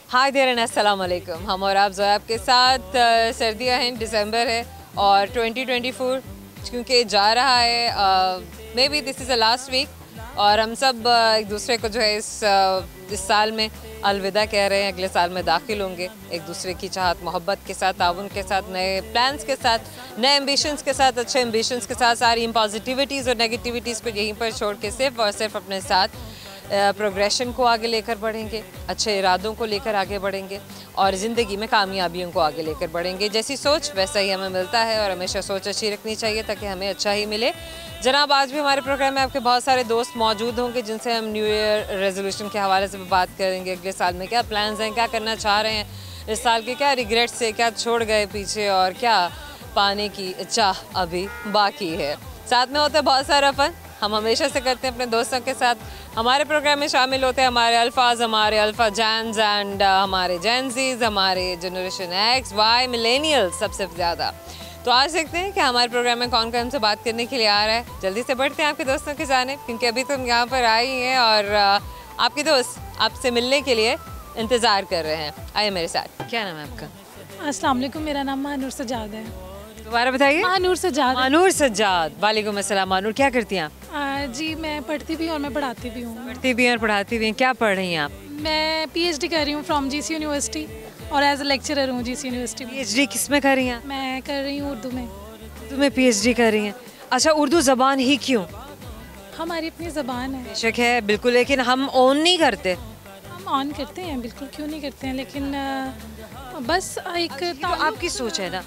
Hi there and अस्सलाम वालेकुम। हम और आप ज़ोया के साथ सर्दियाँ हैं, दिसंबर है और 2024 क्योंकि जा रहा है, maybe this is the last week और हम सब एक दूसरे को जो है इस साल में अलविदा कह रहे हैं। अगले साल में दाखिल होंगे एक दूसरे की चाहत मोहब्बत के साथ, ताउन के साथ, नए प्लान्स के साथ, नए एम्बिशंस के साथ, अच्छे एम्बिशंस के साथ, सारी पॉजिटिविटीज़ और नेगेटिविटीज़ को यहीं पर छोड़ के सिर्फ और सिर्फ अपने साथ प्रोग्रेशन को आगे लेकर बढ़ेंगे, अच्छे इरादों को लेकर आगे बढ़ेंगे और ज़िंदगी में कामयाबियों को आगे लेकर बढ़ेंगे। जैसी सोच वैसा ही हमें मिलता है और हमेशा सोच अच्छी रखनी चाहिए ताकि हमें अच्छा ही मिले। जनाब, आज भी हमारे प्रोग्राम में आपके बहुत सारे दोस्त मौजूद होंगे जिनसे हम न्यू ईयर रेजोल्यूशन के हवाले से बात करेंगे। अगले साल में क्या प्लान्स हैं, क्या करना चाह रहे हैं, इस साल के क्या रिग्रेट्स है, क्या छोड़ गए पीछे और क्या पाने की चाह अभी बाकी है। साथ में होता है बहुत सारा फन, हम हमेशा से करते हैं अपने दोस्तों के साथ। हमारे प्रोग्राम में शामिल होते हैं हमारे अल्फाज, हमारे अल्फा जैन्स एंड हमारे जैनजीज, हमारे जनरेशन एक्स, वाई, मिलेनियल्स सबसे ज़्यादा। तो आज देखते हैं कि हमारे प्रोग्राम में कौन कौन हमसे बात करने के लिए आ रहा है। जल्दी से बढ़ते हैं आपके दोस्तों के जाने, क्योंकि अभी तुम यहाँ पर आई हैं और आपके दोस्त आपसे मिलने के लिए इंतज़ार कर रहे हैं। आइए मेरे साथ। क्या नाम है आपका? अस्सलाम वालेकुम, मेरा नाम महानूर सजाद है। दोबारा बताइए। महानूर सजाद। महानूर सजाद। वालेकुम अस्सलाम। महानूर, क्या करती हैं आप? जी मैं पढ़ती भी और मैं पढ़ाती भी हूँ। पढ़ती भी हैं और पढ़ाती भी हैं। क्या पढ़ रही हैं आप? मैं पीएचडी कर रही हूँ फ्रॉम जीसी यूनिवर्सिटी और एज अ लेक्चरर हूँ जीसी यूनिवर्सिटी में। पीएचडी किस में कर रही हैं? मैं कर रही हूँ उर्दू में। उर्दू में पीएचडी कर रही हैं। अच्छा, उर्दू ज़बान ही क्यों? हमारी अपनी ज़बान है। बेशक है, बिल्कुल, लेकिन हम ऑन नहीं करते। हम ऑन करते हैं, बिल्कुल क्यों नहीं करते हैं, लेकिन बस एक तो आपकी सोच है ना,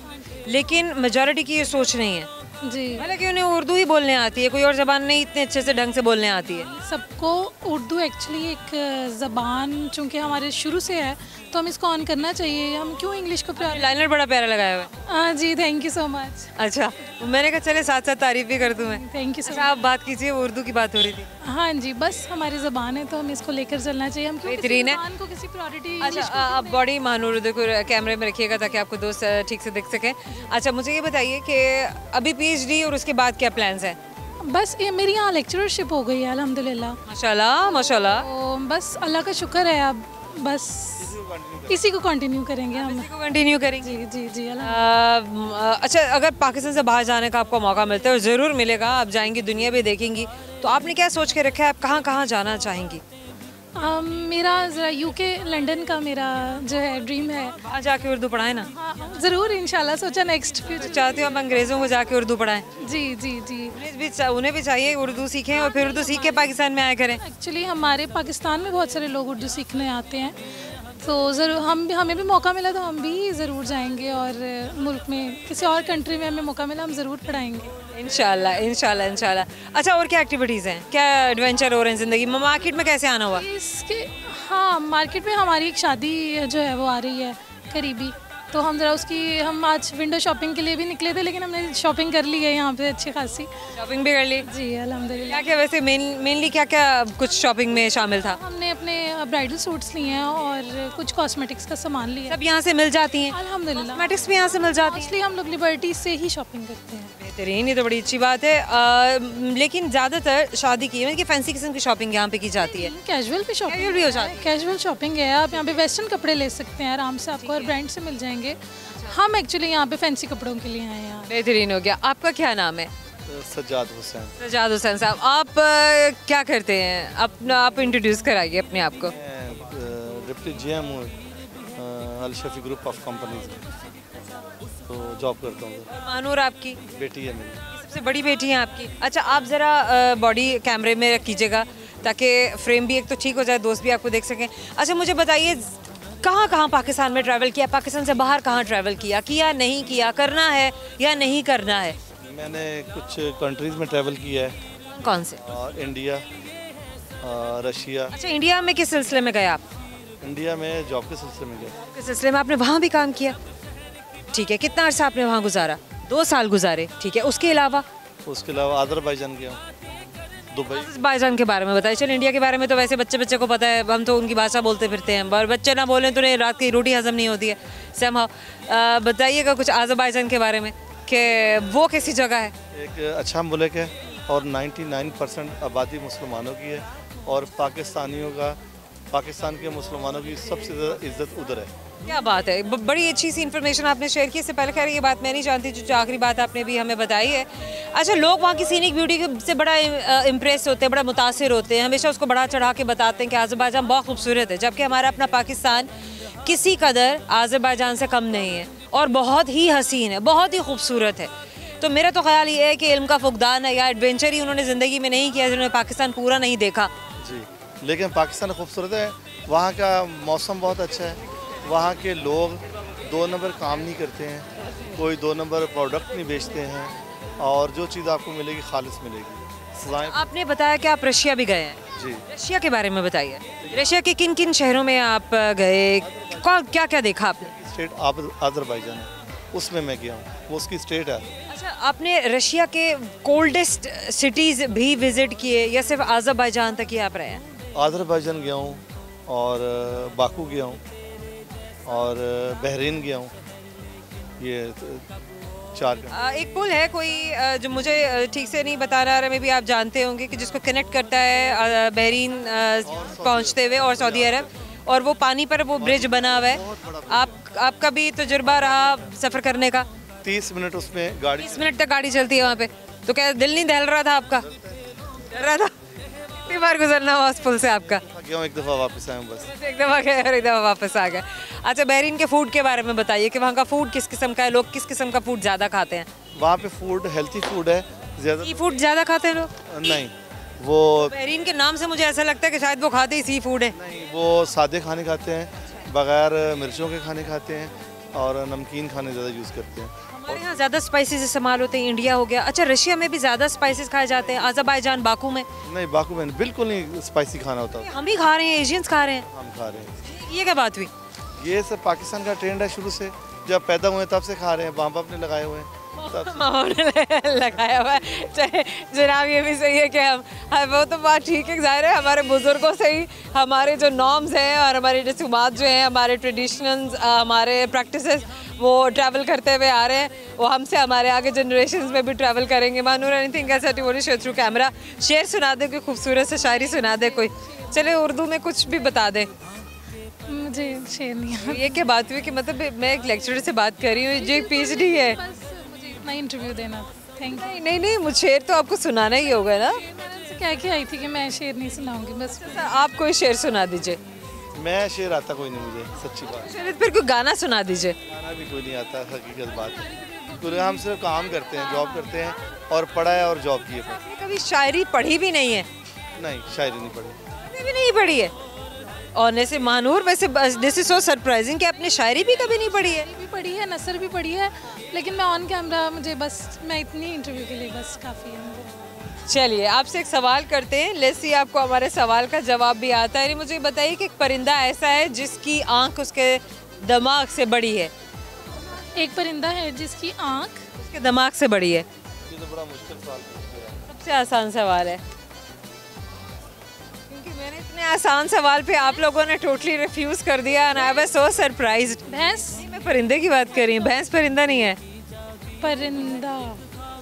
लेकिन मेजॉरिटी की ये सोच नहीं है। जी, हालांकि उन्हें उर्दू ही बोलने आती है, कोई और ज़बान नहीं इतने अच्छे से ढंग से बोलने आती है। सबको उर्दू एक्चुअली एक ज़बान चूँकि हमारे शुरू से है तो हम इसको ऑन करना चाहिए। हम क्यों इंग्लिश को प्यार। लाइनर बड़ा प्यारा लगाया हुआ है। हाँ जी, थैंक यू सो मच। अच्छा, मैंने कहा चले साथ साथ तारीफ भी कर दूं मैं। थैंक यू सो अच्छा, आप बात कीजिए, उर्दू की बात हो रही थी। हाँ जी, बस हमारी ज़बान है तो हमें इसको लेकर चलना चाहिए। हम क्यों किसी बेहतरीन है। ज़बान को किसी प्रायोरिटी। अच्छा, आप बॉडी महानूर देखो कैमरे में रखिएगा ताकि आपको दोस्त ठीक से दिख सकें। अच्छा, मुझे ये बताइए कि अभी पीएचडी और उसके बाद क्या प्लान्स हैं? बस ये मेरी यहाँ लेक्चरशिप हो गई है अल्हम्दुलिल्लाह। माशाल्लाह माशाल्लाह। तो बस अल्लाह का शुक्र है, अब बस इसी को कंटिन्यू करेंगे हम। इसी को कंटिन्यू करेंगे। जी जी जी अच्छा, अगर पाकिस्तान से बाहर जाने का आपको मौका मिलता है और ज़रूर मिलेगा, आप जाएंगी, दुनिया भी देखेंगी, तो आपने क्या सोच के रखा है, आप कहाँ कहाँ जाना चाहेंगी? मेरा ज़रा यूके लंदन का मेरा जो है ड्रीम है। वहाँ जाके उर्दू पढ़ाएं ना। हाँ ज़रूर, इंशाल्लाह सोचा नेक्स्ट फ्यूचर। चाहती हूँ आप अंग्रेज़ों को जाके उर्दू पढ़ाएं। जी जी जी। उन्हें भी चाहिए उर्दू सीखें और फिर उर्दू सीख के पाकिस्तान में आया करें। एक्चुअली हमारे पाकिस्तान में बहुत सारे लोग उर्दू सीखने आते हैं, तो ज़रूर हमें भी मौका मिला तो हम भी ज़रूर जाएंगे और मुल्क में किसी और कंट्री में हमें मौका मिला हम ज़रूर पढ़ाएंगे इंशाल्लाह इंशाल्लाह इंशाल्लाह। अच्छा, और क्या एक्टिविटीज़ हैं, क्या एडवेंचर हो रहे हैं ज़िंदगी में? मार्केट में कैसे आना हुआ? इसके हाँ, मार्केट में हमारी एक शादी जो है वो आ रही है करीबी, तो हम ज़रा उसकी हम आज विंडो शॉपिंग के लिए भी निकले थे, लेकिन हमने शॉपिंग कर ली है यहाँ पे अच्छी खासी। शॉपिंग भी कर ली? जी अल्हम्दुलिल्लाह। क्या क्या वैसे मेनली क्या क्या कुछ शॉपिंग में शामिल था? हमने अपने ब्राइडल सूट्स लिए हैं और कुछ कॉस्मेटिक्स का सामान लिया। सब यहाँ से मिल जाती हैं? अल्हम्दुलिल्लाह, कॉस्मेटिक्स भी यहाँ से मिल जाती हैं? इसलिए हम लोग लिबर्टी से ही शॉपिंग करते हैं। बेहतरीन, ये तो बड़ी अच्छी बात है। लेकिन ज़्यादातर शादी की मतलब कि फैंसी किस्म की शॉपिंग यहाँ पे की जाती है? कैजुअल भी शॉपिंग, कैजुअल भी हो जाती है? कैजुअल शॉपिंग है, आप यहाँ पे वेस्टर्न कपड़े ले सकते हैं आराम से, आपको हर ब्रांड से मिल जाएंगे। हम एक्चुअली यहाँ पे फैंसी कपड़ों के लिए आए हैं। बेहतरीन हो गया। आपका क्या नाम है? सज्जाद हुसैन। सजाद हुसैन साहब, आप क्या करते हैं? अपना आप इंट्रोड्यूस कराइए अपने आप को। मैं डिप्टी जीएम हूँ अल शफी ग्रुप ऑफ कंपनीज में, तो जॉब करता हूँ। मानूर आपकी बेटी है मेरी, सबसे बड़ी बेटी है आपकी। अच्छा, आप ज़रा बॉडी कैमरे में रख कीजिएगा ताकि फ्रेम भी एक तो ठीक हो जाए, दोस्त भी आपको देख सकें। अच्छा, मुझे बताइए कहाँ कहाँ पाकिस्तान में ट्रैवल किया, पाकिस्तान से बाहर कहाँ ट्रैवल किया नहीं किया, करना है या नहीं करना है? मैंने कुछ कंट्रीज़ में ट्रैवल किया है। कौन से? India, Russia. अच्छा, इंडिया में किस सिलसिले में गए आप? इंडिया में जॉब के सिलसिले में गया। किस सिलसिले में? आपने वहाँ भी काम किया, ठीक है। कितना अर्सा आपने वहाँ गुजारा? 2 साल गुजारे, ठीक है। उसके अलावा अज़रबैजान गया, दुबई। अज़रबैजान के बारे में बताइए। चलो, इंडिया के बारे में तो वैसे बच्चे को पता है, हम तो उनकी भाषा बोलते फिरते हैं, और बच्चे ना बोलें तो रात की रोटी हजम नहीं होती है समहाउ। बताइएगा कुछ अज़रबैजान के बारे में कि वो कैसी जगह है? एक अच्छा मुल्क है और 99% आबादी मुसलमानों की है और पाकिस्तानियों का पाकिस्तान के मुसलमानों की सबसे ज़्यादा इज्जत उधर है। क्या बात है, बड़ी अच्छी सी इन्फॉर्मेशन आपने शेयर की। इससे पहले खैर ये बात मैं नहीं जानती, जो आखिरी बात आपने भी हमें बताई है। अच्छा, लोग वहाँ की सीनिक ब्यूटी से बड़ा इम्प्रेस होते हैं, बड़ा मुतासिर होते हैं, हमेशा उसको बढ़ा चढ़ा के बताते हैं कि आज़रबाईजान बहुत खूबसूरत है, जबकि हमारा अपना पाकिस्तान किसी कदर आज़रबाईजान से कम नहीं है और बहुत ही हसीन है, बहुत ही खूबसूरत है। तो मेरा तो ख्याल ये है कि इल्म का फुकदान है या एडवेंचर ही उन्होंने ज़िंदगी में नहीं किया, जिन्होंने पाकिस्तान पूरा नहीं देखा। जी, लेकिन पाकिस्तान खूबसूरत है, वहाँ का मौसम बहुत अच्छा है, वहाँ के लोग 2 नंबर काम नहीं करते हैं, कोई 2 नंबर प्रोडक्ट नहीं बेचते हैं, और जो चीज़ आपको मिलेगी खालिस मिलेगी। आपने बताया कि आप रशिया भी गए हैं। जी, रशिया के बारे में बताइए। रशिया के किन किन शहरों में आप गए, क्या क्या देखा आपने? स्टेट आज़रबाईजान है, उसमें मैं गया हूँ, वो उसकी स्टेट है। अच्छा, आपने रशिया के कोल्डेस्ट सिटीज़ भी विज़िट किए या सिर्फ आज़रबाईजान तक ही आप रहे हैं? आज़रबाईजान गया हूँ और बाकू गया हूँ और बहरीन गया हूँ, ये 4 एक पुल है कोई जो मुझे ठीक से नहीं बता रहा है, मैं भी आप जानते होंगे, कि जिसको कनेक्ट करता है बहरीन पहुंचते हुए और सऊदी अरब, और वो पानी पर वो ब्रिज बना हुआ है। आपका भी तजुर्बा रहा सफ़र करने का? 30 मिनट उसमें गाड़ी, 30 मिनट तक गाड़ी चलती है वहाँ पे, तो क्या दिल नहीं दहल रहा था आपका? डर रहा था? कितनी बार गुजरना हुआ उस पुल से आपका? गया हूँ, एक दफ़ा वापस आया हूँ बस। एक दफ़ा गए और एक दफ़ा वापस आ गए। अच्छा, बहरीन के फूड के बारे में बताइए कि वहाँ का फूड किस किस्म का है, लोग किस किस्म का फूड ज़्यादा खाते हैं? वहाँ पे फूड हेल्थी फूड है ज़्यादा। सी फूड ज़्यादा खाते हैं लोग? नहीं, वो बहरीन के नाम से मुझे ऐसा लगता है कि शायद वो खाते ही सी फूड है। नहीं, वो सादे खाने खाते हैं, बगैर मिर्चों के खाने खाते हैं, और नमकीन खाने ज़्यादा यूज़ करते हैं। हमारे यहाँ ज़्यादा स्पाइसेस इस्तेमाल होते हैं, इंडिया हो गया। अच्छा, रशिया में भी ज़्यादा स्पाइसेस खाए जाते हैं? आज़रबाईजान, बाकू में? नहीं, बाकू में बिल्कुल नहीं स्पाइसी खाना होता। हम ही खा रहे हैं, एशियंस खा रहे हैं। हम खा रहे हैं। ये क्या बात हुई? ये सब पाकिस्तान का ट्रेंड है, शुरू से जब पैदा हुए तब से खा रहे हैं, बाप बाप ने लगाए हुए हैं तब से। लगाया हुआ है जनाब, ये भी सही है कि हम वो तो बात ठीक है, ज़ाहिर है हमारे बुज़ुर्गों से ही हमारे जो नॉर्म्स हैं और हमारी रसूमात जो हैं, हमारे ट्रेडिशनल्स, हमारे प्रैक्टिसेस वो ट्रैवल करते हुए आ रहे हैं, वो हमसे हमारे आगे जनरेशन्स में भी ट्रैवल करेंगे। मानूर एनीथिंग कैसा टिवोरी शेयर थ्रू कैमरा, शेर सुना दे, कोई खूबसूरत से शायरी सुना दे कोई, चले उर्दू में कुछ भी बता दे। मुझे शेर नहीं आता। ये क्या बात हुई कि मतलब मैं एक लेक्चरर से बात कर रही हूँ, जो एक PhD है। बस मुझे इतना इंटरव्यू देना था, थैंक यू। नहीं, मुझे शेर तो आपको सुनाना ही होगा ना। मैंने उनसे क्या क्या आई थी कि मैं शेर नहीं सुनाऊंगी, बस। आप कोई शेर सुना दीजिए। मैं शेर आता कोई नहीं मुझे, सच्ची बात। चलिए फिर कोई गाना सुना दीजिए। गाना भी कोई नहीं आता, हकीकत बात है। पूरे हम सिर्फ काम करते हैं, जॉब करते हैं, और पढ़ा है और जॉब की है। आपने कभी शायरी पढ़ी भी नहीं है? नहीं, शायरी नहीं पढ़ी। कभी भी नहीं पढ़ी है? और से मानूर, वैसे दिस इज सो सरप्राइजिंग कि आपने शायरी भी कभी नहीं पढ़ी है। भी पढ़ी है, नसर भी पढ़ी है, लेकिन मैं ऑन कैमरा, मुझे बस मैं इतनी इंटरव्यू के लिए बस काफ़ी है मुझे। चलिए आपसे एक सवाल करते हैं, लेट्स सी आपको हमारे सवाल का जवाब भी आता है। मुझे बताइए कि एक परिंदा ऐसा है जिसकी आंख उसके दिमाग से बड़ी है। एक परिंदा है जिसकी आंख उसके दिमाग से बड़ी है। ये तो बड़ा मुश्किल सवाल पूछ लिया। सबसे आसान सवाल है, क्योंकि मैंने इतने आसान सवाल पे आप लोगों ने टोटली रिफ्यूज कर दिया and I was so surprised. भैंस? नहीं, मैं परिंदे की बात कर रही हूँ, भैंस परिंदा नहीं है। परिंदा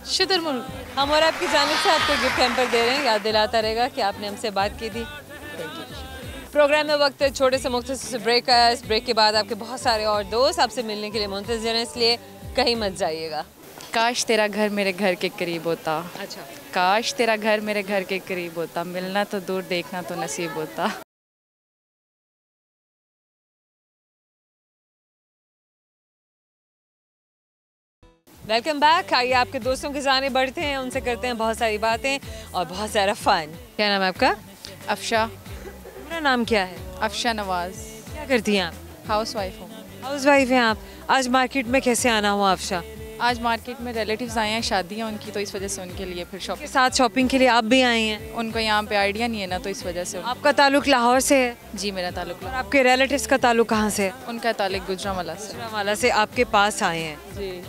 शुतुरमुर्ग। हम और आपकी जानिब से आपको गिफ्ट हैम्पर दे रहे हैं, याद दिलाता रहेगा कि आपने हमसे बात की थी। प्रोग्राम में वक्त है छोटे से मुख्तसर से ब्रेक का। इस ब्रेक के बाद आपके बहुत सारे और दोस्त आपसे मिलने के लिए मुंतज़िर हैं, इसलिए कहीं मत जाइएगा। काश तेरा घर मेरे घर के करीब होता, अच्छा, काश तेरा घर मेरे घर के करीब होता, मिलना तो दूर देखना तो नसीब होता। Welcome back. आइए आपके दोस्तों के जाने बढ़ते हैं, उनसे करते हैं बहुत सारी बातें और बहुत सारा फन। क्या नाम है आपका? अफशा। पूरा नाम क्या है? अफशा नवाज। क्या करती हैं आप? हाउस वाइफ हूँ। हाउस वाइफ हैं आप। आज मार्केट में कैसे आना हुआ अफशा? आज मार्केट में रिलेटिव्स आए हैं, शादी है उनकी, तो इस वजह से उनके लिए फिर के शॉपिंग। साथ शॉपिंग के लिए आप भी आई हैं? उनको यहाँ पे आइडिया नहीं है ना, तो इस वजह से। आपका ताल्लुक लाहौर से है? जी, मेरा ताल्लुक और आपके रिलेटिव्स का ताल्लुक कहाँ से है? उनका ताल्लुक गुजरांवाला से। गुजरांवाला से आपके पास आए हैं। जी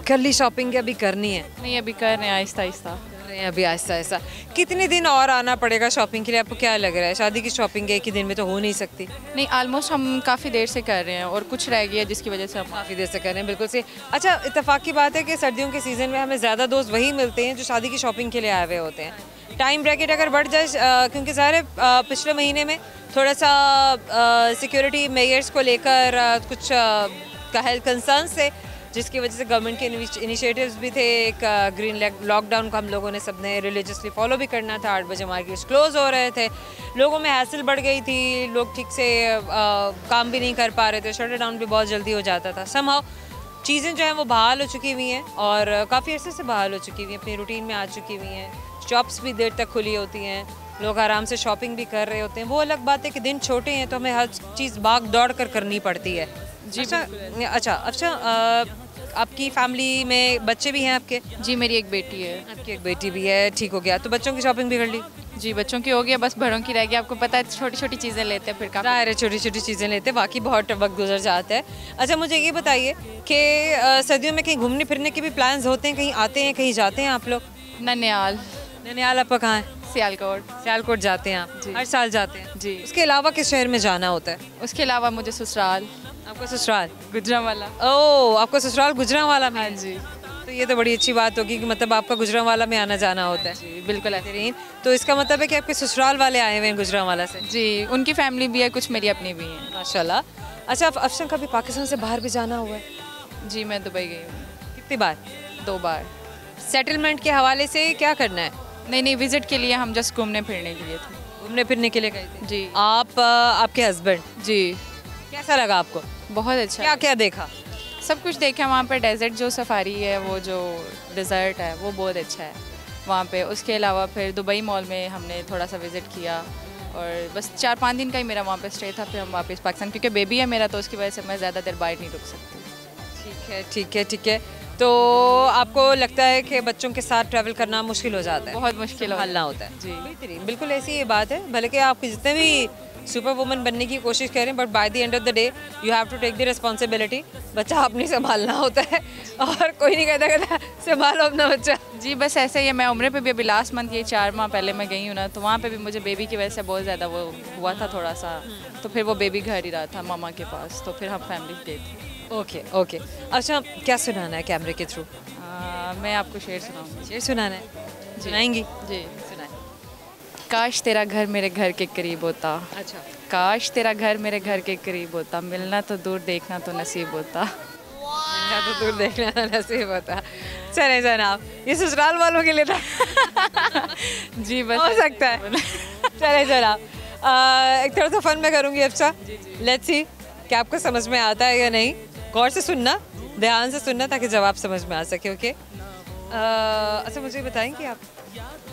कर ली शॉपिंग, अभी करनी है? नहीं, अभी कर रहे हैं आहिस्ता आहिस्ता। कर रहे हैं अभी आहिस्ता आहिस्ता। कितने दिन और आना पड़ेगा शॉपिंग के लिए? आपको क्या लग रहा है, शादी की शॉपिंग एक ही दिन में तो हो नहीं सकती? नहीं, ऑलमोस्ट हम काफ़ी देर से कर रहे हैं और कुछ रह गया जिसकी वजह से हम काफ़ी देर से कर रहे हैं, बिल्कुल से। अच्छा, इत्तेफाक की बात है कि सर्दियों के सीज़न में हमें ज़्यादा दोस्त वही मिलते हैं जो शादी की शॉपिंग के लिए आए हुए होते हैं। टाइम ब्रैकेट अगर बढ़ जाए क्योंकि ज़ाहिर है पिछले महीने में थोड़ा सा सिक्योरिटी मेजर्स को लेकर कुछ हेल्थ कंसर्न्स थे, जिसकी वजह से गवर्नमेंट के इनिशिएटिव्स भी थे। एक ग्रीन लॉकडाउन को हम लोगों ने सबने रिलीजियसली फॉलो भी करना था। 8 बजे मार्केट्स क्लोज हो रहे थे, लोगों में हैसल बढ़ गई थी, लोग ठीक से काम भी नहीं कर पा रहे थे, शट डाउन भी बहुत जल्दी हो जाता था। समहाउ चीज़ें जो हैं वो बहाल हो चुकी हुई हैं और काफ़ी अर्से से बहाल हो चुकी हुई हैं, अपनी रूटीन में आ चुकी हुई हैं। शॉप्स भी देर तक खुली होती हैं, लोग आराम से शॉपिंग भी कर रहे होते हैं। वो अलग बात है कि दिन छोटे हैं तो हमें हर चीज़ भाग दौड़ कर करनी पड़ती है। जी अच्छा आपकी फैमिली में बच्चे भी हैं आपके? जी मेरी एक बेटी है। आपकी एक बेटी भी है, ठीक हो गया। तो बच्चों की शॉपिंग भी कर ली? जी बच्चों की हो गया, बस बड़ों की रह गई। आपको पता है छोटी छोटी चीज़ें लेते हैं फिर काफ़ी। ज़ाहिर है छोटी छोटी चीज़ें लेते हैं, बाकी बहुत वक्त गुजर जाता है। अच्छा मुझे ये बताइए कि सर्दियों में कहीं घूमने फिरने के भी प्लान्स होते हैं, कहीं आते हैं, कहीं जाते हैं आप लोग? ननियाल। ननियाल आपका कहाँ है? सियालकोट। सियालकोट जाते हैं आप? जी। हर साल जाते हैं? जी। उसके अलावा किस शहर में जाना होता है? उसके अलावा मुझे ससुराल। आपका ससुराल गुजरांवाला। ओह, आपका ससुराल गुजरांवाला में? हाँ जी। तो ये तो बड़ी अच्छी बात होगी कि मतलब आपका गुजरांवाला में आना जाना होता है। जी बिल्कुल है। बेहतरीन। तो इसका मतलब है कि आपके ससुराल वाले आए हुए हैं गुजरांवाला से? जी उनकी फैमिली भी है, कुछ मेरी अपनी भी है। माशाल्लाह। अच्छा अफसन कभी पाकिस्तान से बाहर भी जाना हुआ है? जी मैं दुबई गई हूँ। कितनी बार? 2 बार। सेटलमेंट के हवाले से क्या करना है? नहीं विजिट के लिए, हम जस्ट घूमने फिरने के लिए थे। घूमने फिरने के लिए गए थे? जी। आप आपके हस्बैंड, जी कैसा लगा आपको? बहुत अच्छा। क्या क्या देखा? सब कुछ देखा वहाँ पे। डेजर्ट जो सफारी है, वो जो डिज़र्ट है वो बहुत अच्छा है वहाँ पे। उसके अलावा फिर दुबई मॉल में हमने थोड़ा सा विज़िट किया और बस 4-5 दिन का ही मेरा वहाँ पे स्टे था। फिर हम वापस पाकिस्तान, क्योंकि बेबी है मेरा तो उसकी वजह से मैं ज़्यादा देर बाहर नहीं रुक सकती। ठीक है। तो आपको लगता है कि बच्चों के साथ ट्रैवल करना मुश्किल हो जाता है? बहुत मुश्किल हलना होता है। जी बेहतरीन, बिल्कुल ऐसी ये बात है। भले कि आप जितने भी सुपर वुमन बनने की कोशिश करें, but by the end of the day you have to take the responsibility. बच्चा आपने संभालना होता है और कोई नहीं कहता संभालो अपना बच्चा। जी बस ऐसे ही है। मैं उम्र पे भी अभी लास्ट मंथ, ये 4 माह पहले मैं गई हूँ ना, तो वहाँ पे भी मुझे बेबी की वजह से बहुत ज़्यादा वो हुआ था थोड़ा सा। तो फिर वो बेबी घर ही रहा था मामा के पास, तो फिर हम फैमिली गए थे। ओके। अच्छा क्या सुनाना है कैमरे के थ्रू? मैं आपको शेर सुनाऊँगी। शेर सुनाना है? सुनाएंगी? जी। सुनाए। काश तेरा घर मेरे घर के करीब होता। अच्छा। काश तेरा घर मेरे घर के करीब होता, मिलना तो दूर देखना तो नसीब होता। मिलना तो दूर देखना तो नसीब होता। चले जनाब, ये ससुराल वालों के लिए था। जी बस हो सकता है। चले जनाब, एक थोड़ा सा फन मैं करूँगी अफसा। लेट्स सी कि आपको समझ में आता है या नहीं। गौर से सुनना, ध्यान से सुनना ताकि जवाब समझ में आ सके। ओके। अच्छा मुझे बताएं कि आप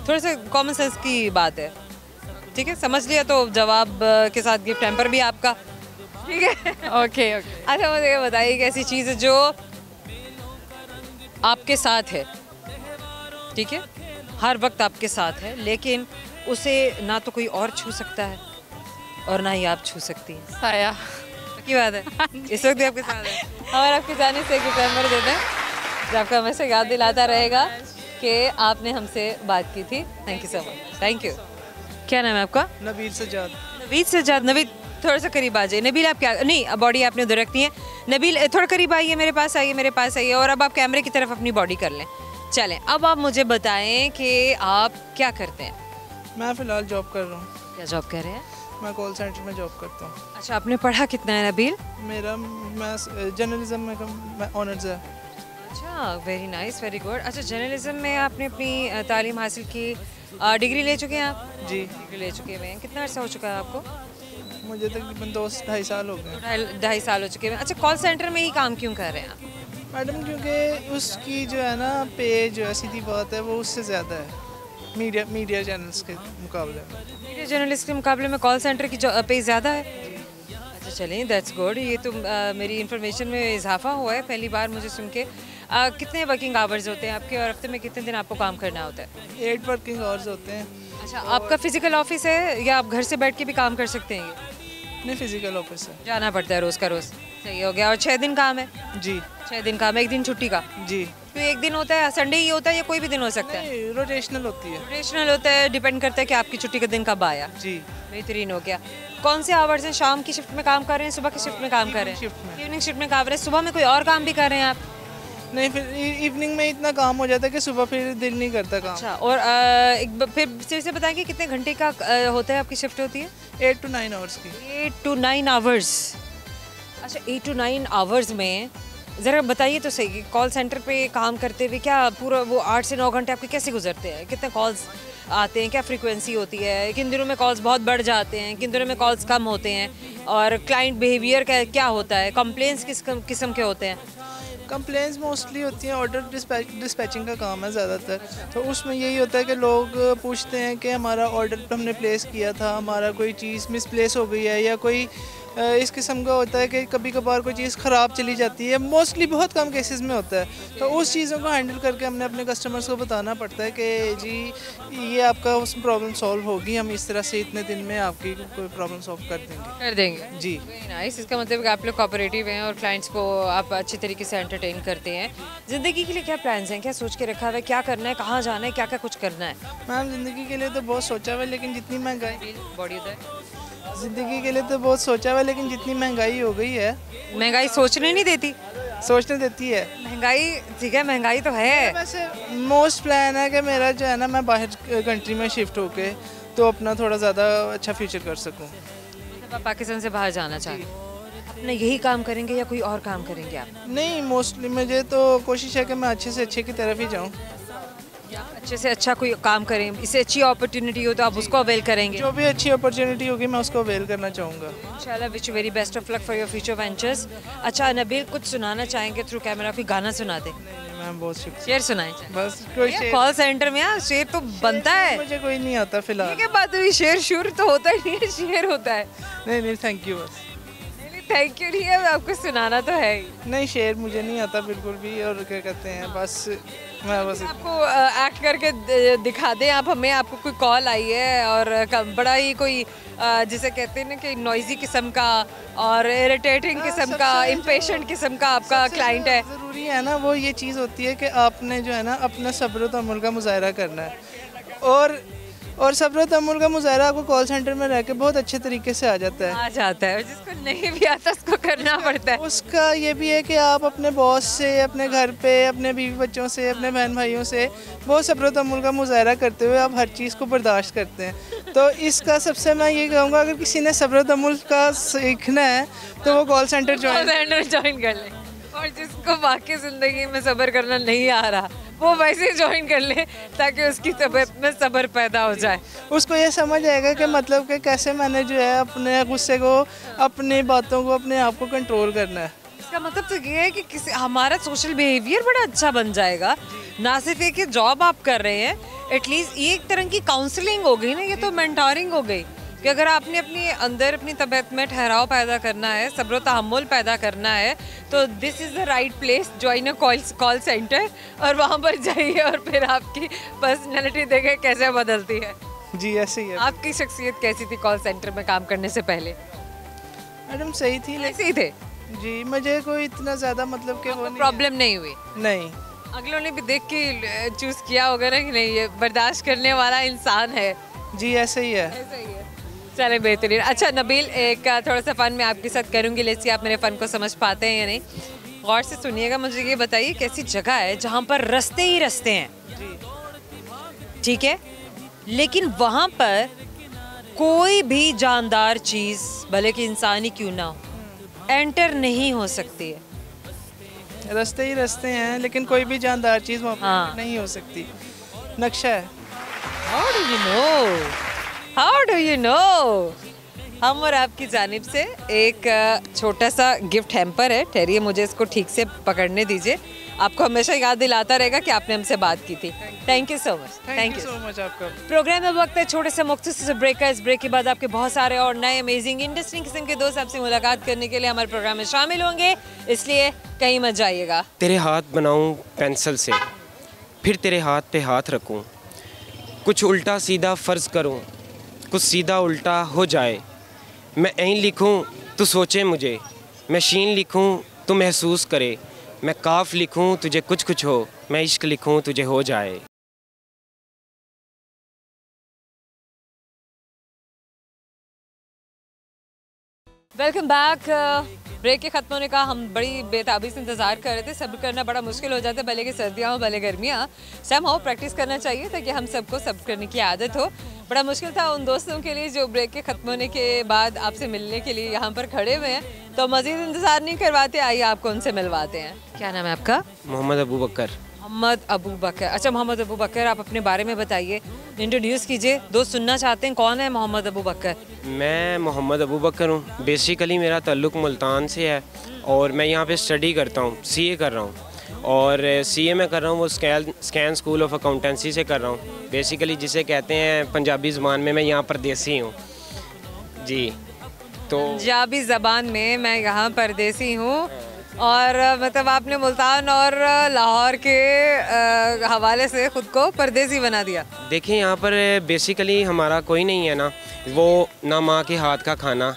थोड़ा सा कॉमन सेंस की बात है, ठीक है? समझ लिया तो जवाब के साथ गिफ्ट हैम्पर भी आपका, ठीक है? ओके। अच्छा मुझे ये बताइए कि ऐसी चीज़ है जो आपके साथ है, ठीक है, हर वक्त आपके साथ है, लेकिन उसे ना तो कोई और छू सकता है और ना ही आप छू सकती हैं। साया। की बात है, इस वक्त भी आपके साथ है। और आपके जाने से एक नंबर देते हैं जो आपको हमेशा याद दिलाता रहेगा कि आपने हमसे बात की थी। Thank you so much. Thank you. क्या नाम है आपका? नबील सज्जाद। नवीद सज्जाद। नवीद थोड़ा सा करीब आ जाइए। नबील आप क्या, नहीं बॉडी आपने उधर रखती है। नबील थोड़ा करीब आइए, मेरे पास आइए और अब आप कैमरे की तरफ अपनी बॉडी कर लें। चलें, अब आप मुझे बताएं कि आप क्या करते हैं? मैं फ़िलहाल जॉब कर रहा हूँ। क्या जॉब कर रहे हैं? मैं कॉल सेंटर में जॉब करता हूँ। अच्छा, आपने पढ़ा कितना है नबील? मैं जर्नलिज्म में ऑनर्स है। अच्छा, वेरी नाइस, वेरी गुड। अच्छा, जर्नलिज्म में आपने अपनी तालीम हासिल की, डिग्री ले चुके हैं आप? जी डिग्री ले चुके हैं। कितना अर्सा हो चुका है आपको? मुझे तकरीबन 2-2.5 साल हो गए। 2.5 साल हो चुके हैं। अच्छा, कॉल सेंटर में ही काम क्यों कर रहे हैं आप? मैडम क्योंकि उसकी जो है ना पे जो है, सीधी बात है, वो उससे ज़्यादा है मीडिया चैनल्स के मुकाबले में। मीडिया जर्नलिस्ट के मुकाबले में कॉल सेंटर की पे ज़्यादा है? अच्छा चलें, दैट्स गुड। ये तो मेरी इन्फॉर्मेशन में इजाफा हुआ है पहली बार मुझे सुन के। कितने वर्किंग आवर्स होते हैं आपके और हफ्ते में कितने दिन आपको काम करना होता है? 8 वर्किंग आवर्स होते हैं। अच्छा, आपका फिजिकल ऑफिस है या आप घर से बैठ के भी काम कर सकते हैं? नहीं, फिजिकल ऑफिस है। जाना पड़ता है रोज़ का रोज़। सही हो गया। और 6 दिन काम है? जी 6 दिन काम है, 1 दिन छुट्टी का? जी। तो 1 दिन होता है, संडे ही होता है या कोई भी दिन हो सकता है? नहीं, रोटेशनल होती है। रोटेशनल होता है, डिपेंड करता है कि आपकी छुट्टी का दिन कब आया। जी। बेहतरीन हो गया। कौन से आवर्स हैं? शाम की शिफ्ट में काम कर रहे हैं, सुबह की शिफ्ट में काम कर रहे हैं? शिफ्ट में। इवनिंग शिफ्ट में काम कर रहे हैं। सुबह में कोई और काम भी कर रहे हैं आप? नहीं, फिर इवनिंग में इतना काम हो जाता है कि सुबह फिर दिल नहीं करता काम। अच्छा, और फिर फिर से बताएंगे कितने घंटे का होता है आपकी शिफ्ट होती है? 8 to 9 आवर्स की। 8 to 9 आवर्स। अच्छा, 8 to 9 आवर्स में ज़रा बताइए तो सही, कॉल सेंटर पे काम करते हुए क्या पूरा वो 8 से 9 घंटे आपके कैसे गुजरते हैं? कितने कॉल्स आते हैं, क्या फ्रीक्वेंसी होती है? किन दिनों में कॉल्स बहुत बढ़ जाते हैं, किन दिनों में कॉल्स कम होते हैं? और क्लाइंट बिहेवियर क्या होता है? कंप्लेंट्स किस किस्म के होते हैं? कंप्लेंट्स मोस्टली होती हैं, ऑर्डर डिस्पैचिंग का काम है ज़्यादातर। तो उसमें यही होता है कि लोग पूछते हैं कि हमारा ऑर्डर हमने प्लेस किया था, हमारा कोई चीज़ मिसप्लेस हो गई है, या कोई इस किस्म का होता है कि कभी कभार कोई चीज़ ख़राब चली जाती है। मोस्टली बहुत कम केसेस में होता है। तो उस चीज़ों को हैंडल करके हमने अपने कस्टमर्स को बताना पड़ता है कि जी ये आपका उस प्रॉब्लम सॉल्व होगी, हम इस तरह से इतने दिन में आपकी कोई प्रॉब्लम सॉल्व कर देंगे। जी, नाइस। इसका मतलब कि आप लोग कोऑपरेटिव हैं और क्लाइंट्स को आप अच्छी तरीके से एंटरटेन करते हैं। ज़िंदगी के लिए क्या प्लान्स हैं, क्या सोच के रखा हुआ है, क्या करना है, कहाँ जाना है, क्या क्या कुछ करना है? मैम ज़िंदगी के लिए तो बहुत सोचा हुआ है, लेकिन जितनी महंगाई बॉडी उधर ज़िंदगी के लिए तो बहुत सोचा हुआ है, लेकिन जितनी महंगाई हो गई है। महंगाई सोचने नहीं देती। सोचने देती है महंगाई, ठीक है, महंगाई तो है। वैसे मोस्ट प्लान है कि मेरा जो है ना, मैं बाहर कंट्री में शिफ्ट होके तो अपना थोड़ा ज़्यादा अच्छा फ्यूचर कर सकूं। मतलब आप पाकिस्तान से बाहर जाना चाहते हैं? अपना यही काम करेंगे या कोई और काम करेंगे आप? नहीं, मोस्टली मुझे तो कोशिश है कि मैं अच्छे से अच्छे की तरफ ही जाऊं। अच्छे से अच्छा कोई काम करें, इससे अच्छी अपॉर्चुनिटी हो तो आप उसको अवेल करेंगे। जो भी अच्छी अपॉर्चुनिटी होगी मैं उसको अवेल करना चाहूँगा। इंशाल्लाह, wish very best of luck for your future ventures. अच्छा नबील, कुछ सुनाना चाहेंगे थ्रू कैमरा? कोई गाना सुना दे। मैम बहुत शुक्रिया। शेर सुनाए। बस कोई शेर कॉल सेंटर में यार शेर तो बनता है। मुझे कोई नहीं आता फिलहाल। ये क्या बात हुई, शेर शुर तो होता ही नहीं है, शेर होता है। नहीं, थैंक यू। बस थैंक यू नहीं है, आपको सुनाना तो है ही। नहीं, शेर मुझे नहीं आता बिल्कुल भी। और क्या कहते हैं, बस मैं बस आपको एक्ट करके दिखा दें आप हमें। आपको कोई कॉल आई है और बड़ा ही कोई जिसे कहते हैं ना कि नॉइजी किस्म का और इरिटेटिंग किस्म का, इम्पेशेंट किस्म का आपका क्लाइंट है। ज़रूरी है ना, वो ये चीज़ होती है कि आपने जो है ना अपना सब्र व तहम्मुल का मुज़ाहरा करना है। और सब्र व तहम्मुल का मुज़ाहरा आपको कॉल सेंटर में रह के बहुत अच्छे तरीके से आ जाता है। जिसको नहीं भी आता उसको करना पड़ता है। उसका ये भी है कि आप अपने बॉस से, अपने घर पे, अपने बीवी बच्चों से, अपने बहन भाइयों से बहुत सब्र व तहम्मुल का मुज़ाहरा करते हुए आप हर चीज़ को बर्दाश्त करते हैं। तो इसका सबसे मैं ये कहूँगा, अगर किसी ने सब्र व तहम्मुल का सीखना है तो वो कॉल सेंटर ज्वाइन कर ले। और जिसको बाकी ज़िंदगी में सब्र करना नहीं आ रहा वो वैसे ज्वाइन कर ले, ताकि उसकी तबीयत में सब्र पैदा हो जाए। उसको ये समझ आएगा कि मतलब कि कैसे मैंने जो है अपने गुस्से को, अपनी बातों को, अपने आप को कंट्रोल करना है। इसका मतलब तो ये है कि किसी हमारा सोशल बिहेवियर बड़ा अच्छा बन जाएगा। ना सिर्फ एक जॉब आप कर रहे हैं, एटलीस्ट ये एक तरह की काउंसलिंग हो गई ना, ये तो मेंटोरिंग हो गई कि अगर आपने अपने अंदर अपनी तबीयत में ठहराव पैदा करना है, सब्र तहम्मुल पैदा करना है, तो this is the right place. Join a call centre और वहाँ पर जाइए और फिर आपकी पर्सनैलिटी देखें कैसे बदलती है। जी ऐसे ही है। आपकी शख्सियत कैसी थी कॉल सेंटर में काम करने से पहले? मैडम सही थी, ऐसे ही थे जी। मुझे कोई इतना ज़्यादा मतलब कि वो प्रॉब्लम नहीं हुई? नहीं। अगलों ने भी देख के चूज़ किया होगा ना कि नहीं ये बर्दाश्त करने वाला इंसान है। जी ऐसे ही है। ऐसा ही है। चले बेहतरीन। अच्छा नबील, एक थोड़ा सा फ़न मैं आपके साथ करूँगी, लेट्स आप मेरे फ़न को समझ पाते हैं या नहीं। गौर से सुनिएगा, मुझे ये बताइए कैसी जगह है जहाँ पर रास्ते ही रास्ते हैं, ठीक है, लेकिन वहाँ पर कोई भी जानदार चीज़ भले कि इंसान ही क्यों ना हो एंटर नहीं हो सकती है। रास्ते ही रास्ते हैं, लेकिन कोई भी जानदार चीज़ वहाँ पर नहीं हो सकती। नक्शा है। How do you know? How do you know? हम और आपकी जानिब से एक छोटा सा गिफ्ट हैम्पर है। ठहरिए, मुझे इसको ठीक से पकड़ने दीजिए। आपको हमेशा याद दिलाता रहेगा कि आपने हमसे बात की थी। Thank you so much. Thank you so much आपका। प्रोग्राम में वक्त है छोटे से मुख्तसर से ब्रेक का। इस ब्रेक के बाद आपके बहुत सारे और नए अमेजिंग इंटरेस्टिंग किस्म के दोस्त आपसे मुलाकात करने के लिए हमारे प्रोग्राम में शामिल होंगे, इसलिए कहीं मत जाइएगा। तेरे हाथ बनाऊं पेंसिल से, फिर तेरे हाथ पे हाथ रखूं, कुछ उल्टा सीधा फ़र्ज़ करूं, कुछ सीधा उल्टा हो जाए। मैं ऐन लिखूं तू सोचे मुझे, मैं शीन लिखूं तू महसूस करे, मैं काफ लिखूं तुझे कुछ कुछ हो, मैं इश्क लिखूं तुझे हो जाए। Welcome back. ब्रेक के ख़त्म होने का हम बड़ी बेताबी से इंतज़ार कर रहे थे। सब्र करना बड़ा मुश्किल हो जाता है, भले कि सर्दियाँ हो भले गर्मियाँ, समहाउ प्रैक्टिस करना चाहिए ताकि हम सबको सब्र करने की आदत हो। बड़ा मुश्किल था उन दोस्तों के लिए जो ब्रेक के ख़त्म होने के बाद आपसे मिलने के लिए यहाँ पर खड़े हुए हैं, तो मज़ीद इंतज़ार नहीं करवाते, आइए आपको उनसे मिलवाते हैं। क्या नाम है आपका? मोहम्मद अबू बकर। मोहम्मद अबू बकर। अच्छा मोहम्मद अबू बकर, आप अपने बारे में बताइए, इंट्रोड्यूस कीजिए, दोस्त सुनना चाहते हैं कौन है मोहम्मद अबू बकर? मैं मोहम्मद अबू बकर हूँ। बेसिकली मेरा ताल्लुक़ मुल्तान से है और मैं यहाँ पे स्टडी करता हूँ, सीए कर रहा हूँ। और सीए में कर रहा हूँ वो स्कैन स्कूल ऑफ अकाउंटेंसी से कर रहा हूँ। बेसिकली जिसे कहते हैं पंजाबी ज़बान में मैं यहाँ परदेसी हूँ जी। तो पंजाबी ज़बान में मैं यहाँ परदेसी हूँ, और मतलब आपने मुल्तान और लाहौर के हवाले से ख़ुद को परदेसी बना दिया। देखिए यहाँ पर बेसिकली हमारा कोई नहीं है ना, वो ना माँ के हाथ का खाना,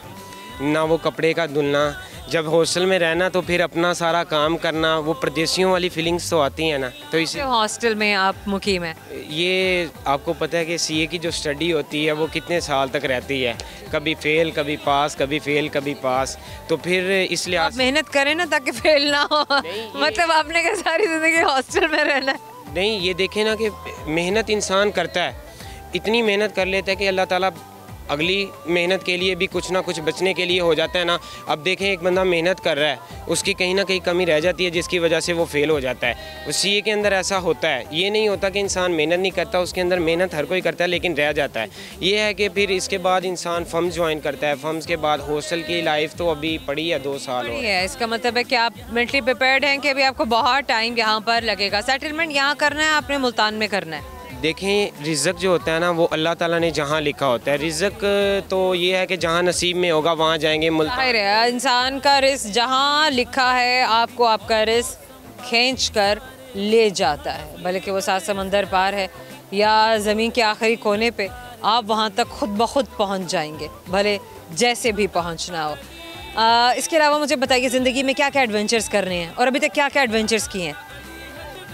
ना वो कपड़े का धुलना। जब हॉस्टल में रहना तो फिर अपना सारा काम करना, वो परदेसियों वाली फीलिंग्स तो आती हैं ना। तो इसे हॉस्टल में आप मुकीम हैं? ये आपको पता है कि सीए की जो स्टडी होती है वो कितने साल तक रहती है, कभी फेल कभी पास, कभी फेल कभी पास। तो फिर इसलिए आप मेहनत करें ना ताकि फेल ना हो। मतलब आपने क्या सारी ज़िंदगी हॉस्टल में रहना है? नहीं, ये देखें ना कि मेहनत इंसान करता है, इतनी मेहनत कर लेता है कि अल्लाह ताला अगली मेहनत के लिए भी कुछ ना कुछ बचने के लिए हो जाता है ना। अब देखें एक बंदा मेहनत कर रहा है, उसकी कहीं ना कहीं कमी रह जाती है जिसकी वजह से वो फेल हो जाता है। उस सीए के अंदर ऐसा होता है, ये नहीं होता कि इंसान मेहनत नहीं करता, उसके अंदर मेहनत हर कोई करता है लेकिन रह जाता है। ये है कि फिर इसके बाद इंसान फर्म्स ज्वाइन करता है, फर्म्स के बाद हॉस्टल की लाइफ तो अभी पड़ी है 2 साल हो है। इसका मतलब है कि आप मेंटली प्रिपेयर्ड हैं कि अभी आपको बहुत टाइम यहाँ पर लगेगा। सेटलमेंट यहाँ करना है, आपने मुल्तान में करना है? देखें रिज़्क जो होता है ना वो अल्लाह ताला ने जहाँ लिखा होता है। रिज़्क तो ये है कि जहाँ नसीब में होगा वहाँ जाएंगे। मुल्तान है इंसान का रिस्क जहाँ लिखा है, आपको आपका रिस्क खींच कर ले जाता है, भले कि वो 7 समंदर पार है या ज़मीन के आखिरी कोने पे, आप वहाँ तक खुद ब खुद पहुँच जाएंगे, भले जैसे भी पहुँचना हो। इसके अलावा मुझे बताइए ज़िंदगी में क्या क्या एडवेंचर्स करने हैं और अभी तक क्या क्या एडवेंचर्स किए हैं?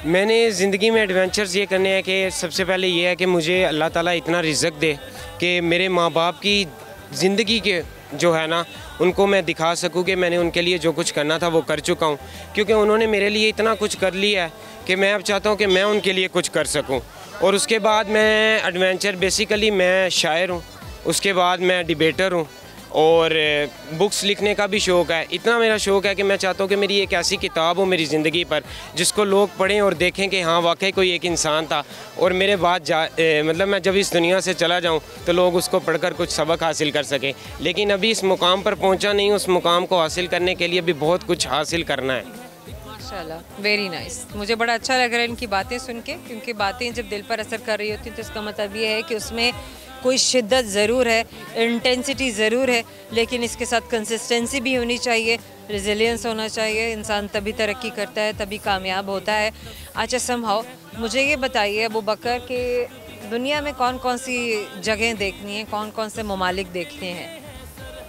मैंने ज़िंदगी में एडवेंचर्स ये करने हैं कि सबसे पहले ये है कि मुझे अल्लाह ताला इतना रिज़्क दे कि मेरे माँ बाप की ज़िंदगी के जो है ना उनको मैं दिखा सकूं कि मैंने उनके लिए जो कुछ करना था वो कर चुका हूं, क्योंकि उन्होंने मेरे लिए इतना कुछ कर लिया है कि मैं अब चाहता हूं कि मैं उनके लिए कुछ कर सकूं। और उसके बाद मैं एडवेंचर, बेसिकली मैं शायर हूँ, उसके बाद मैं डिबेटर हूँ और बुक्स लिखने का भी शौक़ है। इतना मेरा शौक़ है कि मैं चाहता हूँ कि मेरी एक ऐसी किताब हो मेरी ज़िंदगी पर जिसको लोग पढ़ें और देखें कि हाँ वाकई कोई एक इंसान था, और मेरे बाद मतलब मैं जब इस दुनिया से चला जाऊँ तो लोग उसको पढ़कर कुछ सबक हासिल कर सकें। लेकिन अभी इस मुकाम पर पहुँचा नहीं, उस मुकाम को हासिल करने के लिए भी बहुत कुछ हासिल करना है। माशाल्लाह, वेरी नाइस। मुझे बड़ा अच्छा लग रहा है इनकी बातें सुन के, क्योंकि बातें जब दिल पर असर कर रही होती हैं तो इसका मतलब ये है कि उसमें कोई शिद्दत ज़रूर है, इंटेंसिटी ज़रूर है, लेकिन इसके साथ कंसिस्टेंसी भी होनी चाहिए, रेजिलियंस होना चाहिए। इंसान तभी तरक्की करता है, तभी कामयाब होता है। अच्छा समहाउ मुझे ये बताइए अबू बकर कि दुनिया में कौन कौन सी जगह देखनी है, कौन कौन से ममालिक देखने हैं?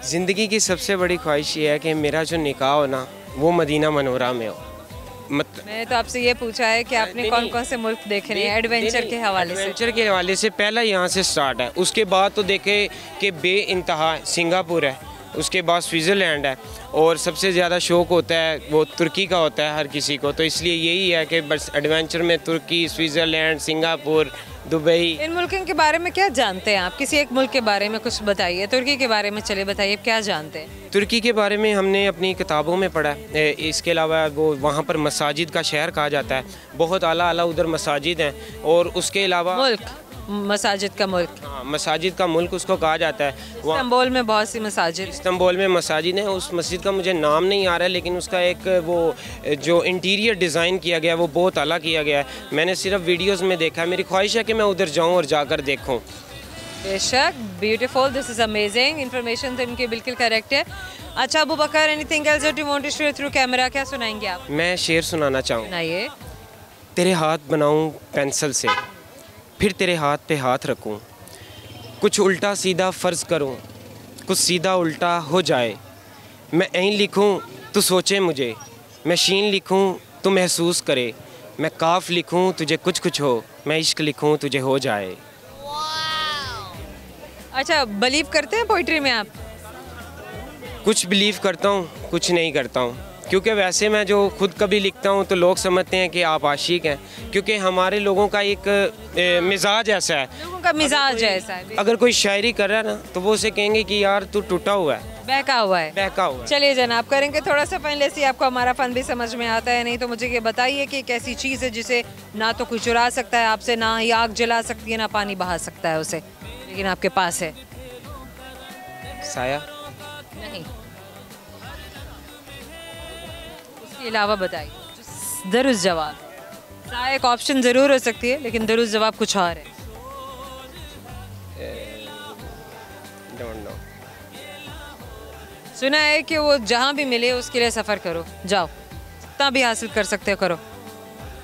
ज़िंदगी की सबसे बड़ी ख्वाहिश ये है कि मेरा जो निकाह हो ना वो मदीना मनोरा में हो। मैंने तो आपसे ये पूछा है कि आपने कौन कौन से मुल्क देखने हैं एडवेंचर के हवाले से? एडवेंचर के हवाले से पहला यहाँ से स्टार्ट है, उसके बाद तो देखे कि बेइंतहा सिंगापुर है, उसके बाद स्विट्ज़रलैंड है, और सबसे ज़्यादा शौक़ होता है वो तुर्की का होता है हर किसी को। तो इसलिए यही है कि बस एडवेंचर में तुर्की, स्विट्ज़रलैंड, सिंगापुर, दुबई। इन मुल्कों के बारे में क्या जानते हैं आप? किसी एक मुल्क के बारे में कुछ बताइए। तुर्की के बारे में चले बताइए, क्या जानते हैं? तुर्की के बारे में हमने अपनी किताबों में पढ़ा है। इसके अलावा वो वहाँ पर मसाजिद का शहर कहा जाता है, बहुत आला आला उधर मसाजिद हैं। और उसके अलावा मुल्क, मसाजिद का मुल्क। हाँ, मसाजिद का मुल्क उसको कहा जाता है। इस्तांबुल में बहुत सी मसाजिद, इस्तांबुल में मसाजिद हैं। उस मस्जिद का मुझे नाम नहीं आ रहा है, लेकिन उसका एक वो जो इंटीरियर डिज़ाइन किया गया है वो बहुत आला किया गया है। मैंने सिर्फ वीडियोस में देखा है, मेरी ख्वाहिश है कि मैं उधर जाऊं और जाकर देखूं। बेशक, beautiful, this is amazing. Information तो इनकी बिल्कुल करेक्ट है। अच्छा Abu Bakar, anything else that you want to share through camera? क्या सुनाएंगे आप? मैं शेर सुनाना चाहूँ। सुनाइए। तेरे हाथ बनाऊँ पेंसिल से, फिर तेरे हाथ पे हाथ रखूं, कुछ उल्टा सीधा फ़र्ज़ करूं, कुछ सीधा उल्टा हो जाए। मैं ऐन लिखूं तो सोचे मुझे, मैं शीन लिखूं तो महसूस करे, मैं काफ लिखूं तुझे कुछ कुछ हो, मैं इश्क लिखूं तुझे हो जाए। अच्छा, बिलीव करते हैं पोइट्री में आप? कुछ बिलीव करता हूँ, कुछ नहीं करता हूँ, क्योंकि वैसे मैं जो खुद कभी लिखता हूँ तो लोग समझते हैं कि आप आशिक हैं, क्योंकि हमारे लोगों का एक मिजाज ऐसा है, लोगों का मिजाज ऐसा है, अगर कोई शायरी कर रहा है ना तो वो उसे कहेंगे कि यार तू टूटा हुआ है, बहका हुआ है। बहका हुआ है। चलिए जनाब, करेंगे थोड़ा सा फन, लेसी आपको हमारा फन भी समझ में आता है नहीं तो मुझे ये बताइए कि एक ऐसी चीज़ है जिसे ना तो कोई चुरा सकता है आपसे, ना ही आग जला सकती है, ना पानी बहा सकता है उसे, लेकिन आपके पास है। साया। नहीं, इसके अलावा बताइए। दुरुस्त जवाब। साया एक ऑप्शन ज़रूर हो सकती है, लेकिन दुरुस्त जवाब कुछ और है। Don't know. सुना है कि वो जहाँ भी मिले उसके लिए सफ़र करो, जाओ, जितना भी हासिल कर सकते हो करो।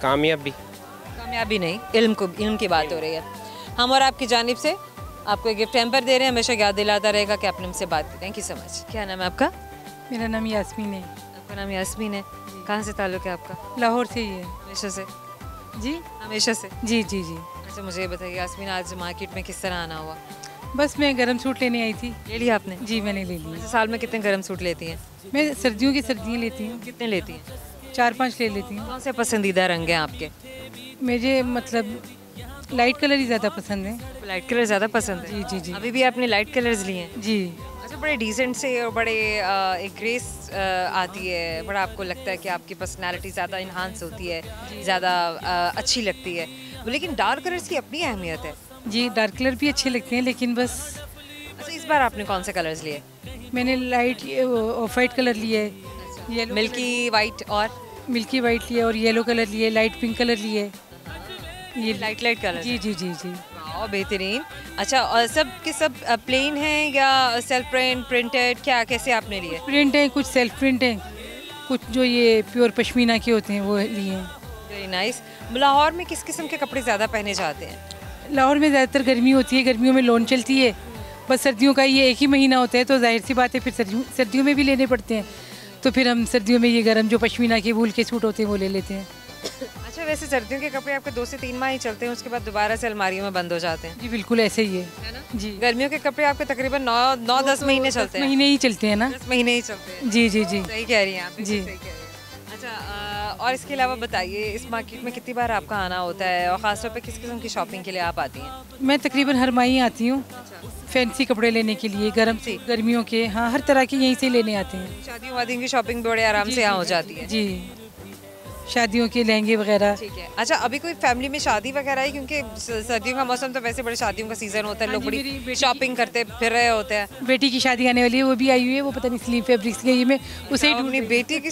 कामयाबी। कामयाबी नहीं, इल्म की बात हो रही है। हम और आपकी जानिब से आपको एक गिफ्ट हैम्पर दे रहे हैं, हमेशा याद दिलाता रहेगा कि आपने हमसे बात की। Thank you so much. क्या नाम है आपका? मेरा नाम यास्मीन है। आपका नाम यास्मीन है। कहाँ से ताल्लुक़ है आपका? लाहौर से ही है। हमेशा से? जी हमेशा से। जी जी जी। अच्छा, मुझे ये बताइए यास्मीन, आज मार्केट में किस तरह आना हुआ? बस मैं गर्म सूट लेने आई थी। ले लिया आपने? जी मैंने ले लिया। अच्छा, साल में कितने गर्म सूट लेती हैं? मैं सर्दियों की सर्दियाँ लेती हूँ, कितने लेती हैं? 4-5 ले लेती हूँ। कौन से पसंदीदा रंग हैं आपके? मुझे मतलब लाइट कलर ही ज़्यादा पसंद है। लाइट कलर ज़्यादा पसंद है? जी जी जी अभी भी आपने लाइट कलर्स लिए हैं? जी। अच्छा, बड़े डिसेंट से और बड़े एक ग्रेस आती है, बड़ा आपको लगता है कि आपकी पर्सनालिटी ज़्यादा इन्हांस होती है, ज़्यादा अच्छी लगती है। लेकिन डार्क कलर्स की अपनी अहमियत है। जी डार्क कलर भी अच्छे लगते हैं, लेकिन बस। अच्छा, इस बार आपने कौन से कलर्स लिए? मैंने लाइट ऑफ वाइट कलर लिया है, येलो मिल्की वाइट और मिल्की वाइट लिया और येलो कलर लिए, लाइट पिंक कलर लिए। ये लाइट कलर। जी जी जी जी। वाह, बेहतरीन। अच्छा, और सब के सब प्लेन हैं या सेल्फ प्रिंट, प्रिंटेड, क्या कैसे आपने लिए? प्रिंट है, कुछ सेल्फ प्रिंट है, कुछ जो ये प्योर पश्मीना के होते हैं वो लिए हैं। Very nice. लाहौर में किस किस्म के कपड़े ज़्यादा पहने जाते हैं? लाहौर में ज़्यादातर गर्मी होती है, गर्मियों में लोन चलती है, बस सर्दियों का ये एक ही महीना होता है, तो जाहिर सी बात है फिर सर्दियों में भी लेने पड़ते हैं, तो फिर हम सर्दियों में ये गर्म जो पश्मीना के वूल के सूट होते हैं वो ले लेते हैं। अच्छा, वैसे सर्दियों के कपड़े आपके 2 से 3 माह ही चलते हैं, उसके बाद दोबारा से अलमारियों में बंद हो जाते हैं? जी बिल्कुल ऐसे ही है ना? जी। गर्मियों के कपड़े आपके तकरीबन 9-10 महीने चलते हैं? महीने ही चलते हैं ना। 10 महीने ही चलते हैं। जी जी जी सही कह रही हैं आप, जी। सही कह रही हैं। अच्छा, और इसके अलावा बताइए, इस मार्केट में कितनी बार आपका आना होता है और ख़ासतौर पे किस किस्म की शॉपिंग के लिए आप आती हैं? मैं तकरीबन हर माह ही आती हूँ फैंसी कपड़े लेने के लिए, गर्मियों के, हाँ हर तरह के यहीं से लेने आते हैं। शादियों वादियों की शॉपिंग बड़े आराम से यहाँ हो जाती है? जी, शादियों के लहंगे वगैरह। ठीक है। अच्छा, अभी कोई फैमिली में शादी वगैरह है? क्योंकि सर्दियों का मौसम तो वैसे बड़े शादियों का सीज़न होता है, लोग बड़ी शॉपिंग करते फिर रहे होते हैं। बेटी की शादी आने वाली है, वो भी आई हुई है, वो पता नहीं स्लीव फैब्रिक्स की, मैं उसे ही अपनी बेटी की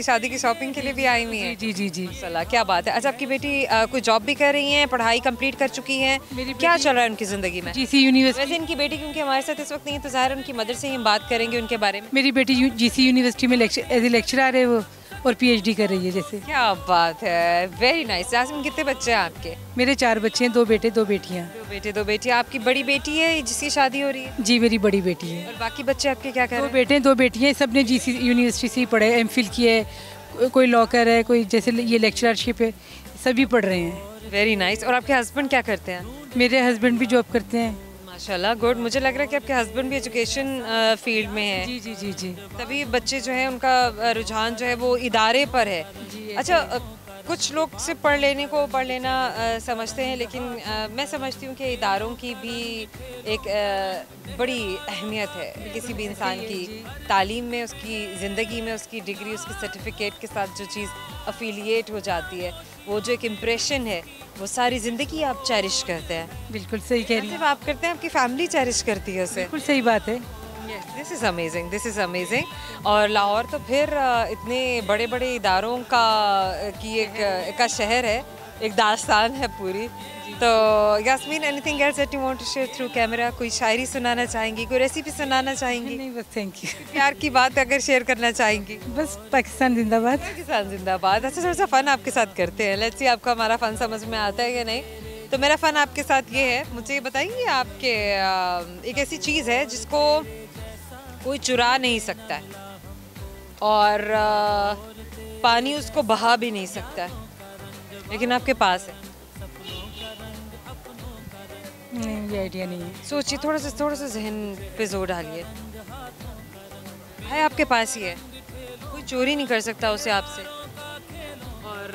शादी की शॉपिंग के लिए भी आई हुई है? जी जी जी। माशाल्लाह, क्या बात है। अच्छा, आपकी बेटी कोई जॉब भी कर रही हैं, पढ़ाई कंप्लीट कर चुकी हैं, क्या चल रहा है उनकी ज़िंदगी में? GC university. वैसे इनकी बेटी क्योंकि हमारे साथ इस वक्त नहीं है, तो ज़ाहिर उनकी मदर से ही हम बात करेंगे उनके बारे में। मेरी बेटी जीसी यूनिवर्सिटी में एज ए लेक्चरर है वो, और पीएचडी कर रही है जैसे। क्या बात है, वेरी नाइस। यास्मीन, कितने बच्चे हैं आपके? मेरे 4 बच्चे हैं, 2 बेटे 2 बेटियाँ। 2 बेटे 2 बेटियाँ। आपकी बड़ी बेटी है जिसकी शादी हो रही है? जी मेरी बड़ी बेटी है। और बाकी बच्चे आपके क्या कर रहे हैं? 2 बेटे हैं 2 बेटियाँ, सब ने जीसी यूनिवर्सिटी से ही पढ़े, एमफिल किया है, कोई लॉ कर है, कोई जैसे ये लेक्चरशिप है, सभी पढ़ रहे हैं। Very nice. और आपके हस्बैंड क्या करते हैं? मेरे हस्बैंड भी जॉब करते हैं। माशाल्लाह, गुड। मुझे लग रहा है कि आपके हस्बैंड भी एजुकेशन फील्ड में है। जी जी जी जी। तभी बच्चे जो है उनका रुझान जो है वो इदारे पर है। अच्छा, कुछ लोग सिर्फ पढ़ लेना समझते हैं, लेकिन मैं समझती हूँ कि इदारों की भी एक बड़ी अहमियत है किसी भी इंसान की तालीम में, उसकी ज़िंदगी में, उसकी डिग्री, उसकी सर्टिफिकेट के साथ जो चीज़ अफिलिएट हो जाती है, वो जो एक इम्प्रेशन है, वो सारी ज़िंदगी आप चेरिश करते हैं। बिल्कुल सही कह रही हैं। सिर्फ आप करते हैं, आपकी फैमिली चेरिश करती है उसे। बिल्कुल सही बात है। This is amazing, this is amazing. और लाहौर तो फिर इतने बड़े बड़े इदारों की एक शहर है, एक दास्तान है पूरी। तो Yasmin, anything else that you want to share through camera? कोई शायरी सुनाना चाहेंगी, कोई रेसिपी सुनाना चाहेंगी? नहीं बस थैंक यू। प्यार की बात अगर शेयर करना चाहेंगी? बस पाकिस्तान जिंदाबाद। पाकिस्तान जिंदाबाद। अच्छा, थोड़ा सा फ़न आपके साथ करते हैं, लेट्स सी आपको हमारा फ़न समझ में आता है या नहीं। तो मेरा फ़न आपके साथ ये है, मुझे ये बताइए, आपके एक ऐसी चीज़ है जिसको कोई चुरा नहीं सकता है और पानी उसको बहा भी नहीं सकता है, लेकिन आपके पास है। नहीं, ये आइडिया नहीं है। सोचिए, थोड़ा सा जहन पे जोर डालिए। है आपके पास ही है, कोई चोरी नहीं कर सकता उसे आपसे, और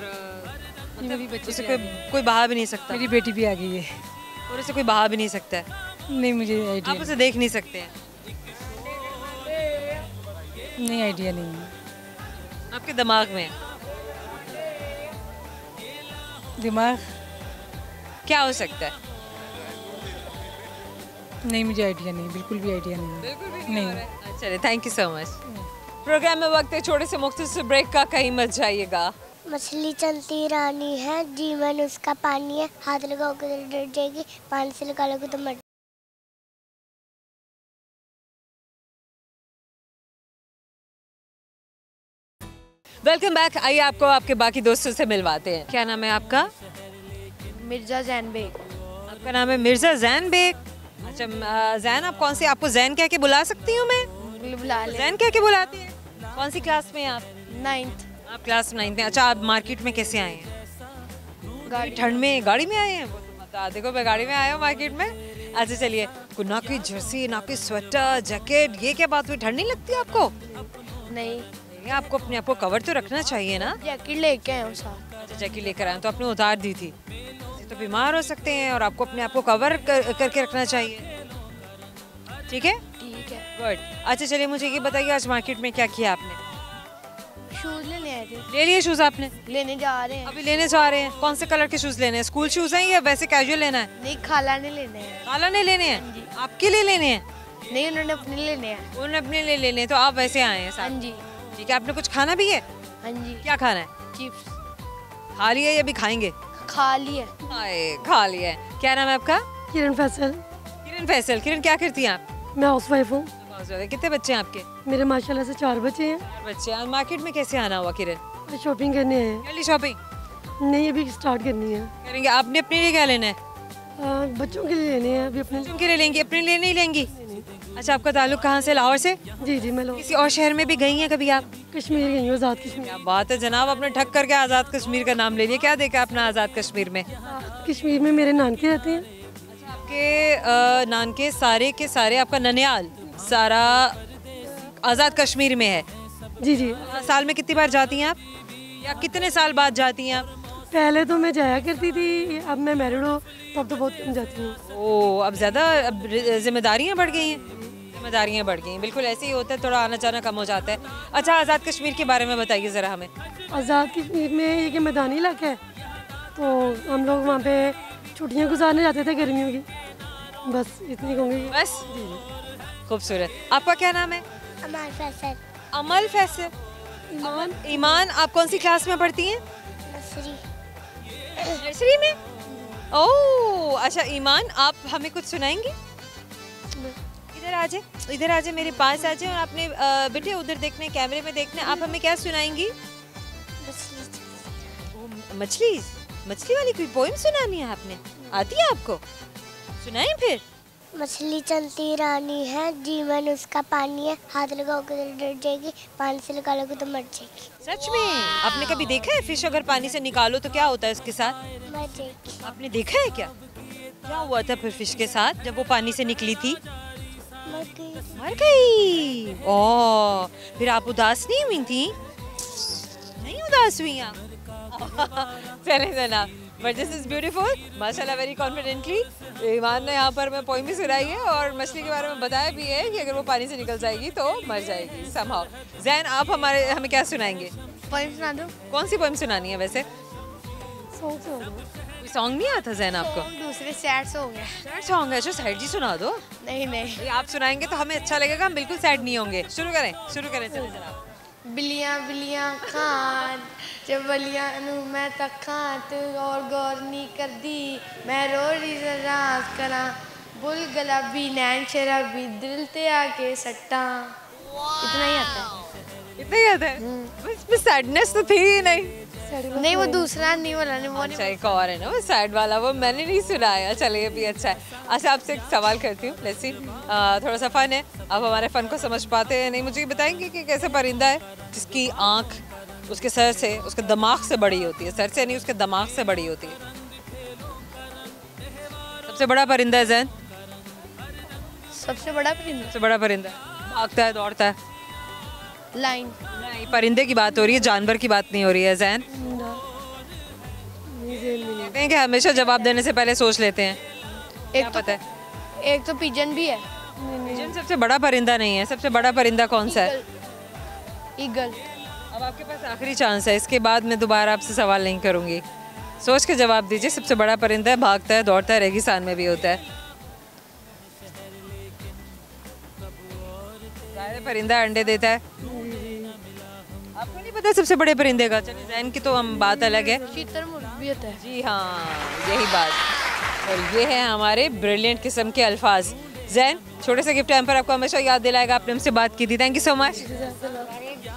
मेरी बच्ची उसे भी कोई बहा भी नहीं सकता, मेरी बेटी भी आ गई है। और उसे कोई बहा भी नहीं सकता है, नहीं मुझे आप आइडिया उसे देख नहीं सकते हैं। नहीं, आइडिया नहीं है। आपके दिमाग में दिमाग क्या हो सकता है? नहीं, मुझे आइडिया नहीं, बिल्कुल भी आइडिया नहीं है। बिल्कुल भी नहीं। हो रहा है। चलिए, thank you so much. Programme में वक्त है छोटे से मुख्तसर ब्रेक का, कहीं मत जाइएगा। मछली चलती रानी है, जीवन उसका पानी है, हाथ लगाओ तो डर जाएगी, पानी से निकालोगे तो मर। Welcome back. आइए आपको आपके बाकी दोस्तों से मिलवाते हैं। क्या नाम है आपका? मिर्जा जैन बेग। आपका नाम है मिर्जा जैन बेग। अच्छा जैन, आप कौन सी, आपको जैन कह के बुला सकती हूँ मैं? बुला ले। जैन कह के बुलाती हैं? कौन सी क्लास में हैं आप? 9th। आप क्लास 9 में। अच्छा, आप मार्केट में कैसे आए हैं? ठंड में गाड़ी में आए हैं? वो तो बता, देखो मैं गाड़ी में आया हूँ मार्केट में। अच्छा चलिए, ना कोई जर्सी, ना कोई स्वेटर, जैकेट, ये क्या बात हुई? ठंड नहीं लगती आपको? नहीं, आपको अपने आप को कवर तो रखना चाहिए ना। जैकेट लेके आए हूँ साथ। अच्छा, जैकेट लेकर आए तो आपने उतार दी थी, तो बीमार हो सकते हैं, और आपको अपने आप को कवर करके रखना चाहिए। ठीक है, ठीक है। गुड। अच्छा चलिए, मुझे ये बताइए आज मार्केट में क्या किया आपने? शूज लेने आए थे। ले लिए शूज आपने? लेने जा रहे हैं। अभी लेने जा रहे हैं? कौन से कलर के शूज लेने हैं? स्कूल शूज हैं या वैसे कैजुअल लेना है? नहीं, खाला ने लेने हैं। काला नहीं लेने हैं? आपके लिए लेने हैं? नहीं, उन्होंने अपने लेने हैं। उन्होंने अपने लिए लेने हैं, तो आप वैसे आए हैं हाँ साथ? जी। ठीक है, आपने कुछ खाना भी है? हाँ जी। क्या खाना है? चिप्स खा लिया या अभी खाएंगे? खा लिए। खा लिया है। क्या नाम है आपका? किरण फैसल। किरण फैसल। किरण, क्या करती हैं आप? मैं हाउस वाइफ हूँ। कितने बच्चे हैं आपके? मेरे माशाल्लाह से 4 बच्चे हैं। बच्चे। आज मार्केट में कैसे आना हुआ किरण? शॉपिंग करने आए हैं। क्या ली शॉपिंग? नहीं, अभी स्टार्ट करनी है। करेंगे। आपने अपने लिए क्या लेना है? बच्चों के लिए लेने हैं अभी अपने। बच्चों के लिए लेंगी, अपने लिए नहीं लेंगी? अच्छा, आपका ताल्लुक कहाँ से? लाहौर से? जी जी, मैं किसी और शहर में भी गई हैं कभी आप? कश्मीर गई हूँ, आज़ाद कश्मीर। क्या बात है जनाब, आपने ठग करके आज़ाद कश्मीर का नाम ले लिया। क्या देखा आपने आज़ाद कश्मीर में? कश्मीर में मेरे नानके रहते हैं। अच्छा, आपके नानके सारे के सारे, आपका ननियाल सारा आज़ाद कश्मीर में है? जी जी। साल में कितनी बार जाती हैं आप, या कितने साल बाद जाती हैं आप? पहले तो मैं जाया करती थी, अब मैं मैरिड हूँ तब तो बहुत कम जाती हूँ। ओह, अब ज़्यादा जिम्मेदारियाँ बढ़ गई हैं? जिम्मेदारियाँ बढ़ गई हैं, बिल्कुल ऐसे ही होता है, थोड़ा आना जाना कम हो जाता है। अच्छा, आज़ाद कश्मीर के बारे में बताइए ज़रा हमें। आज़ाद कश्मीर में ये मैदानी इलाका है, तो हम लोग वहाँ पे छुट्टियाँ गुजारने जाते थे गर्मियों की। बस इतनी कहूँगी। बस, खूबसूरत। आपका क्या नाम है? अमल फैसल। अमल फैसल। ईमान, आप कौन सी क्लास में पढ़ती हैं? नर्सरी में। ओह अच्छा, ईमान आप हमें कुछ सुनाएंगी? इधर आ जाए, इधर आ जाए, मेरे पास आ जाए, और आपने बेटे उधर देखने, कैमरे में देखने, आप हमें क्या सुनाएंगी? मछली, मछली वाली कोई पोएम सुनानी है आपने? आती है आपको? सुनाएं फिर। मछली चलती रानी है, जीवन उसका पानी है, हाथ लगाओगे तो डर जाएगी, पानी से निकालोगे तो मर जाएगी। सच में? आपने कभी देखा है फिश अगर पानी से निकालो तो क्या होता है उसके साथ? मर जाएगी। आपने देखा है क्या? क्या हुआ था फिर फिश के साथ जब वो पानी से निकली थी? मर गई। मर गई। ओह, फिर आप उदास नहीं हुई थी? नहीं उदास हुई आप? चले जनाब, बट दिस इज ब्यूटीफुल माशाल्लाह, वेरी कॉन्फिडेंटली ईमान ने यहाँ पर मैं पोइम भी सुनाई है और मछली के बारे में बताया भी है कि अगर वो पानी से निकल जाएगी तो मर जाएगी समहाउ। जैन, आप हमें क्या सुनाएंगे? पोइम सुना दो। कौन सी पोइम सुनानी है वैसे? कोई सॉन्ग नहीं आता जैन आपको? दूसरे सैड सॉन्ग है। सैड सॉन्ग है? जो सैड जी सुना दो। नहीं नहीं, आप सुनाएंगे तो हमें अच्छा लगेगा, हम बिल्कुल सैड नहीं होंगे। शुरू करें, शुरू करें, चले जनाब। बिलियां बिलियां खान चबलियां नू मैं तखां तू और गौर नहीं कर दी, मैं रोड़ी राज करा बुल गुलाबी नैन शराबी दिल ते आके सट्टा। इतना ही आता है। इतना ही आता है? इसमें सैडनेस तो थी ही नहीं। नहीं, वो दूसरा नहीं वाला नहीं, वो अच्छा, एक और है ना वो सैड वाला, वो मैंने नहीं सुनाया। चलिए, भी अच्छा है। अच्छा, आपसे एक सवाल करती हूँ, लेट्स सी, थोड़ा सा फन है, आप हमारे फन को समझ पाते हैं नहीं? मुझे ये बताएंगे कि कैसे परिंदा है जिसकी आँख उसके सर से, उसके दिमाग से बड़ी होती है? सर से नहीं, उसके दिमाग से बड़ी होती है। सबसे बड़ा परिंदा है जैन? सबसे बड़ा परिंदा? सबसे बड़ा परिंदा भागता है, दौड़ता है, लाइन। नहीं, परिंदे की बात हो रही है, जानवर की बात नहीं हो रही है। जैन कहते हैं कि हमेशा जवाब देने से पहले सोच लेते हैं। एक पता है? एक तो पिजन भी है। पिजन सबसे बड़ा परिंदा नहीं है। सबसे बड़ा परिंदा कौन सा है? ईगल। अब आपके पास आखिरी चांस है, इसके बाद मैं दोबारा आपसे सवाल नहीं करूंगी। सोच के जवाब दीजिए। सबसे बड़ा परिंदा है, भागता है, दौड़ता है, रेगिस्तान में भी होता है। परिंदा अंडे देता है। आपको नहीं पता सबसे बड़े परिंदे का? चलिए जैन की तो हम बात अलग है। शुतुरमुर्ग भी होता है। जी हाँ, यही बात। और ये है हमारे ब्रिलियंट किस्म के अल्फाज। जैन, छोटे से गिफ्ट टाइम पर आपको हमेशा याद दिलाएगा, आपने हमसे बात की थी। Thank you so much.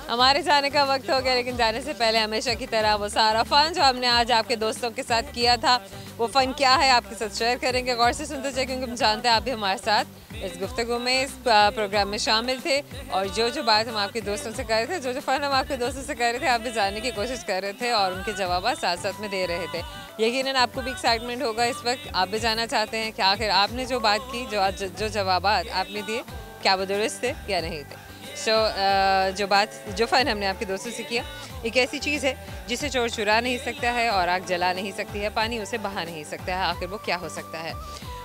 हमारे जाने का वक्त हो गया, लेकिन जाने से पहले हमेशा की तरह वो सारा फ़न जो हमने आज आपके दोस्तों के साथ किया था, वो फ़न क्या है आपके साथ शेयर करेंगे। गौर से सुनते चाहिए, क्योंकि हम जानते हैं आप भी हमारे साथ इस गुफ्तगू में, इस प्रोग्राम में शामिल थे। और जो बात हम आपके दोस्तों से कर रहे थे, जो फ़न हम आपके दोस्तों से कर रहे थे, आप भी जानने की कोशिश कर रहे थे और उनके जवाब साथ साथ में दे रहे थे। यकीनन आपको भी एक्साइटमेंट होगा इस वक्त। आप भी जानना चाहते हैं कि आखिर आपने जो बात की, जो जवाब आपने दिए, क्या वो दुरुस्त थे या नहीं थे। जो फ़न हमने आपके दोस्तों से किया, एक ऐसी चीज़ है जिसे चोर चुरा नहीं सकता है और आग जला नहीं सकती है, पानी उसे बहा नहीं सकता है। आखिर वो क्या हो सकता है?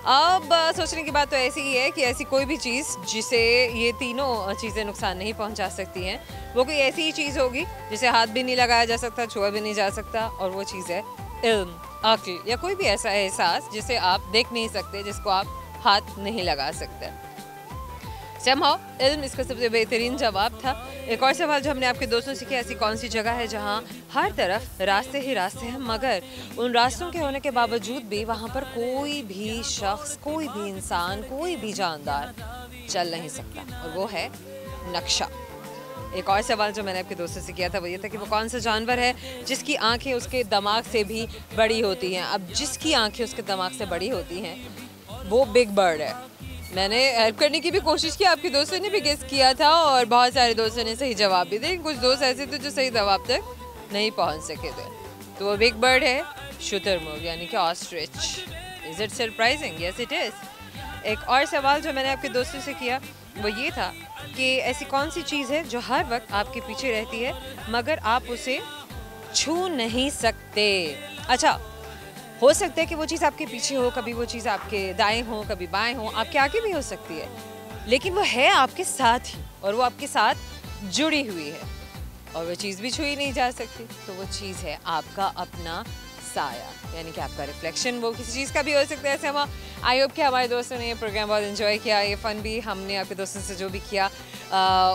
अब सोचने की बात तो ऐसी ही है कि ऐसी कोई भी चीज़ जिसे ये तीनों चीज़ें नुकसान नहीं पहुंचा सकती हैं, वो कोई ऐसी ही चीज़ होगी जिसे हाथ भी नहीं लगाया जा सकता, छुआ भी नहीं जा सकता, और वो चीज़ है इल्म, अक्ल, या कोई भी ऐसा एहसास जिसे आप देख नहीं सकते, जिसको आप हाथ नहीं लगा सकते। समहाउ इल्म इसका सबसे बेहतरीन जवाब था। एक और सवाल जो हमने आपके दोस्तों से किया, ऐसी कौन सी जगह है जहाँ हर तरफ रास्ते ही रास्ते हैं, मगर उन रास्तों के होने के बावजूद भी वहाँ पर कोई भी शख्स, कोई भी इंसान, कोई भी जानदार चल नहीं सकता, और वो है नक्शा। एक और सवाल जो मैंने आपके दोस्तों से किया था वो ये था कि वो कौन सा जानवर है जिसकी आंखें उसके दिमाग से भी बड़ी होती हैं। अब जिसकी आंखें उसके दिमाग से बड़ी होती हैं वो बिग बर्ड है। मैंने हेल्प करने की भी कोशिश की, आपके दोस्तों ने भी गेस किया था और बहुत सारे दोस्तों ने सही जवाब भी दिए। कुछ दोस्त ऐसे थे जो सही जवाब तक नहीं पहुंच सके थे। तो वो बिग बर्ड है शुतुरमुर्ग, यानी कि ostrich. Is it surprising? Yes it is. एक और सवाल जो मैंने आपके दोस्तों से किया वो ये था कि ऐसी कौन सी चीज़ है जो हर वक्त आपके पीछे रहती है मगर आप उसे छू नहीं सकते। अच्छा, हो सकता है कि वो चीज़ आपके पीछे हो, कभी वो चीज़ आपके दाएं हो, कभी बाएं हो, आपके आगे भी हो सकती है, लेकिन वो है आपके साथ ही और वो आपके साथ जुड़ी हुई है और वो चीज़ भी छुई नहीं जा सकती। तो वो चीज़ है आपका अपना साया, यानी कि आपका रिफ्लेक्शन। वो किसी चीज़ का भी हो सकता है। ऐसे हम आई होप कि हमारे दोस्तों ने ये प्रोग्राम बहुत एंजॉय किया। ये फ़न भी हमने आपके दोस्तों से जो भी किया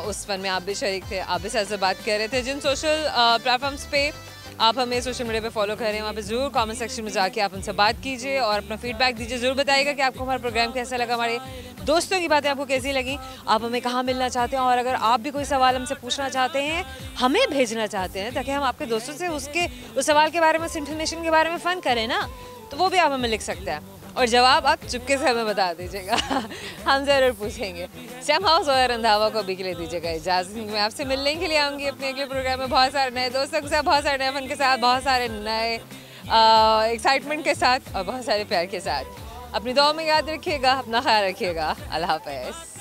उस फ़न में आप भी शरीक थे, आप भी साथ से बात कर रहे थे। जिन सोशल प्लेटफॉर्म्स पे आप हमें सोशल मीडिया पे फॉलो कर रहे हैं, वहाँ पे ज़रूर कमेंट सेक्शन में जाके आप उनसे बात कीजिए और अपना फीडबैक दीजिए। ज़रूर बताइएगा कि आपको हमारा प्रोग्राम कैसा लगा, हमारे दोस्तों की बातें आपको कैसी लगी, आप हमें कहाँ मिलना चाहते हैं, और अगर आप भी कोई सवाल हमसे पूछना चाहते हैं, हमें भेजना चाहते हैं, ताकि हम आपके दोस्तों से उस सवाल के बारे में, उस इन्फॉर्मेशन के बारे में फ़न करें ना, तो वो भी आप हमें लिख सकते हैं और जवाब आप चुपके से हमें बता दीजिएगा। हम ज़रूर पूछेंगे। सैम हाउस और रंधावा को अभी के लिए दीजिएगा इजाज़त। मैं आपसे मिलने के लिए आऊँगी अपने अगले प्रोग्राम में बहुत सारे नए दोस्तों के साथ, बहुत सारे नए फन के साथ, बहुत सारे नए एक्साइटमेंट के साथ और बहुत सारे प्यार के साथ। अपनी दुआ में याद रखिएगा, अपना ख्याल रखिएगा। अल्लाह हाफ़िज़।